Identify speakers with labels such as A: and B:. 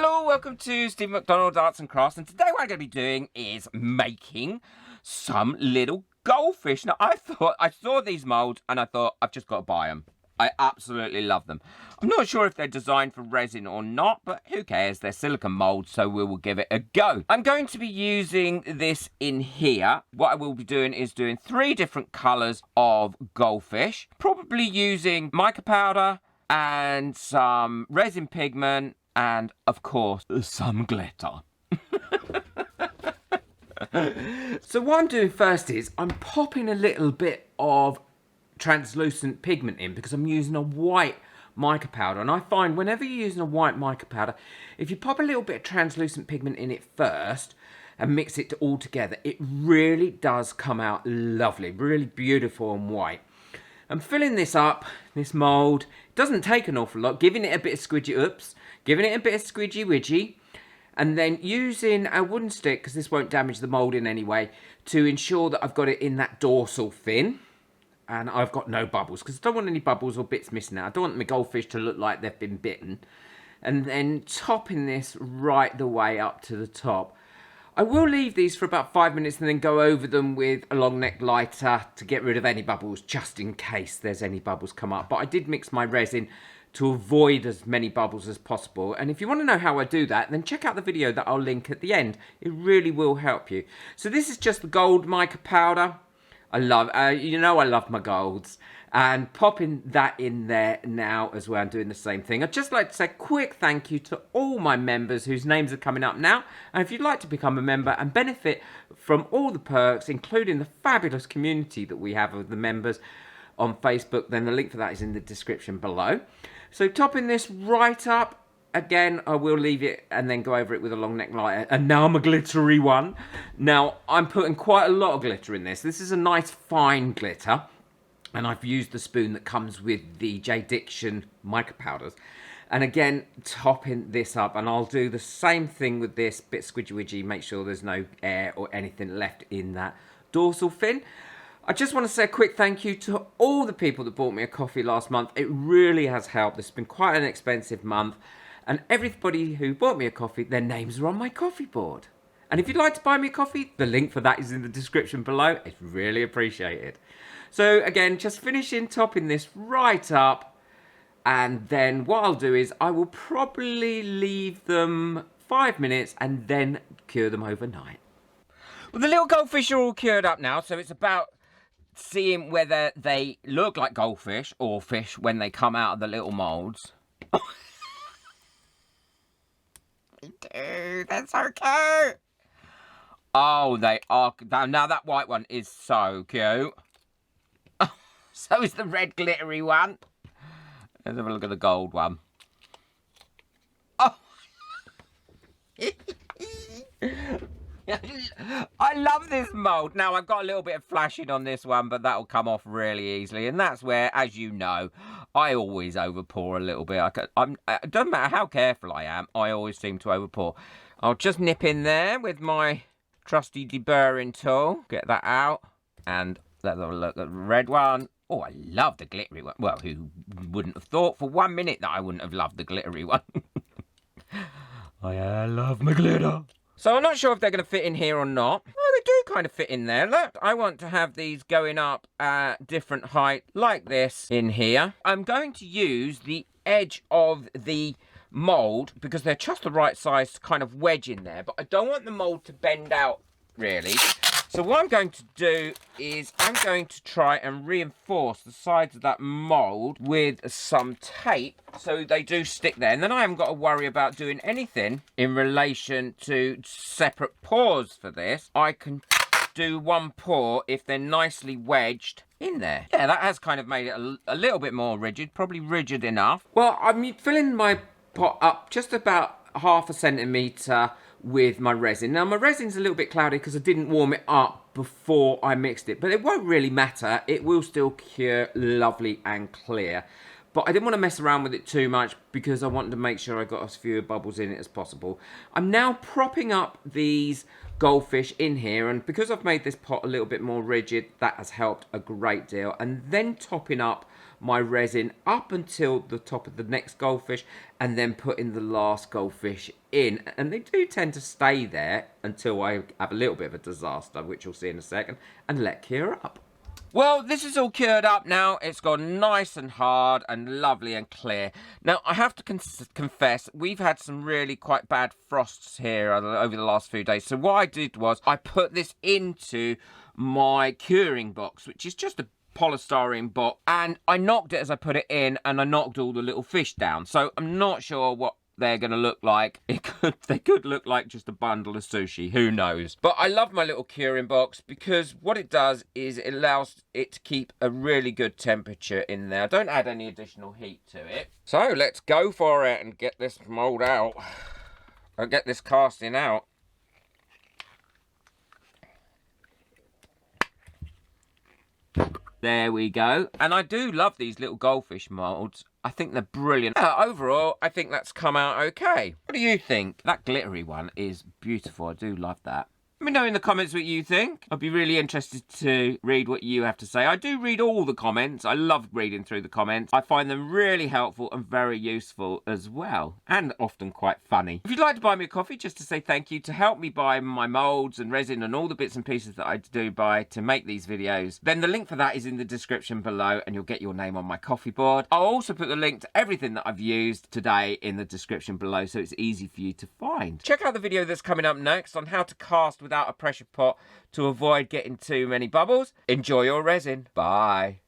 A: Hello, welcome to Steve McDonald's Arts and Crafts, and today what I'm going to be doing is making some little goldfish. Now, I saw these molds and I thought, I've just got to buy them. I absolutely love them. I'm not sure if they're designed for resin or not, but who cares? They're silicone molds, so we will give it a go. I'm going to be using this in here. What I will be doing is doing 3 different colours of goldfish, probably using mica powder and some resin pigment, and, of course, some glitter. So what I'm doing first is I'm popping a little bit of translucent pigment in because I'm using a white mica powder. And I find whenever you're using a white mica powder, if you pop a little bit of translucent pigment in it first and mix it all together, it really does come out lovely, really beautiful and white. I'm filling this up, this mould. It doesn't take an awful lot, giving it a bit of squidgy widgy, and then using a wooden stick, because this won't damage the mould in any way, to ensure that I've got it in that dorsal fin, and I've got no bubbles, because I don't want any bubbles or bits missing out. I don't want my goldfish to look like they've been bitten. And then topping this right the way up to the top. I will leave these for about 5 minutes and then go over them with a long neck lighter to get rid of any bubbles, just in case there's any bubbles come up. But I did mix my resin to avoid as many bubbles as possible. And if you want to know how I do that, then check out the video that I'll link at the end. It really will help you. So this is just the gold mica powder. I love my golds. And popping that in there now as well, I'm doing the same thing. I'd just like to say a quick thank you to all my members whose names are coming up now. And if you'd like to become a member and benefit from all the perks, including the fabulous community that we have of the members on Facebook, then the link for that is in the description below. So topping this right up, again, I will leave it and then go over it with a long neck lighter. And now I'm a glittery one. Now, I'm putting quite a lot of glitter in this. This is a nice fine glitter. And I've used the spoon that comes with the J. Diction mica powders. And again, topping this up. And I'll do the same thing with this, bit squidgy widgy, make sure there's no air or anything left in that dorsal fin. I just want to say a quick thank you to all the people that bought me a coffee last month. It really has helped. This has been quite an expensive month. And everybody who bought me a coffee, their names are on my coffee board. And if you'd like to buy me a coffee, the link for that is in the description below. It's really appreciated. So again, just finishing topping this right up. And then what I'll do is I will probably leave them 5 minutes and then cure them overnight. Well, the little goldfish are all cured up now. So it's about seeing whether they look like goldfish or fish when they come out of the little moulds. Dude, that's so cute. Oh, they are. Now that white one is so cute. So is the red glittery one. Let's have a look at the gold one. Oh. I love this mould. Now, I've got a little bit of flashing on this one, but that'll come off really easily. And that's where, as you know, I always overpour a little bit. It doesn't matter how careful I am, I always seem to overpour. I'll just nip in there with my trusty deburring tool. Get that out. And let's have a look at the red one. Oh, I love the glittery one. Well, who wouldn't have thought for 1 minute that I wouldn't have loved the glittery one? I love my glitter. So I'm not sure if they're going to fit in here or not. Oh, they do kind of fit in there. Look, I want to have these going up at different height like this in here. I'm going to use the edge of the mould because they're just the right size to kind of wedge in there. But I don't want the mould to bend out, really. So what I'm going to do is I'm going to try and reinforce the sides of that mould with some tape so they do stick there. And then I haven't got to worry about doing anything in relation to separate pours for this. I can do one pour if they're nicely wedged in there. Yeah, that has kind of made it a little bit more rigid, probably rigid enough. Well, I'm filling my pot up just about 1/2 centimetre with my resin. Now, my resin's a little bit cloudy because I didn't warm it up before I mixed it, but it won't really matter. It will still cure lovely and clear. But I didn't want to mess around with it too much because I wanted to make sure I got as few bubbles in it as possible. I'm now propping up these goldfish in here, and because I've made this pot a little bit more rigid, that has helped a great deal. And then topping up my resin up until the top of the next goldfish and then putting the last goldfish in. And they do tend to stay there until I have a little bit of a disaster, which you'll see in a second, and let cure up. Well, this is all cured up now. It's gone nice and hard and lovely and clear. Now, I have to confess, we've had some really quite bad frosts here over the last few days. So what I did was I put this into my curing box, which is just a polystyrene box, and I knocked it as I put it in, and I knocked all the little fish down. So I'm not sure what they're going to look like. They could look like just a bundle of sushi, who knows. But I love my little curing box because what it does is it allows it to keep a really good temperature in there. Don't add any additional heat to it. So let's go for it and get this mold out. I'll get this casting out. There we go. And I do love these little goldfish molds. I think they're brilliant. Overall, I think that's come out okay. What do you think? That glittery one is beautiful. I do love that. Let me know in the comments what you think. I'd be really interested to read what you have to say. I do read all the comments. I love reading through the comments. I find them really helpful and very useful as well. And often quite funny. If you'd like to buy me a coffee just to say thank you, to help me buy my molds and resin and all the bits and pieces that I do buy to make these videos, then the link for that is in the description below and you'll get your name on my coffee board. I'll also put the link to everything that I've used today in the description below so it's easy for you to find. Check out the video that's coming up next on how to cast without a pressure pot to avoid getting too many bubbles. Enjoy your resin. Bye.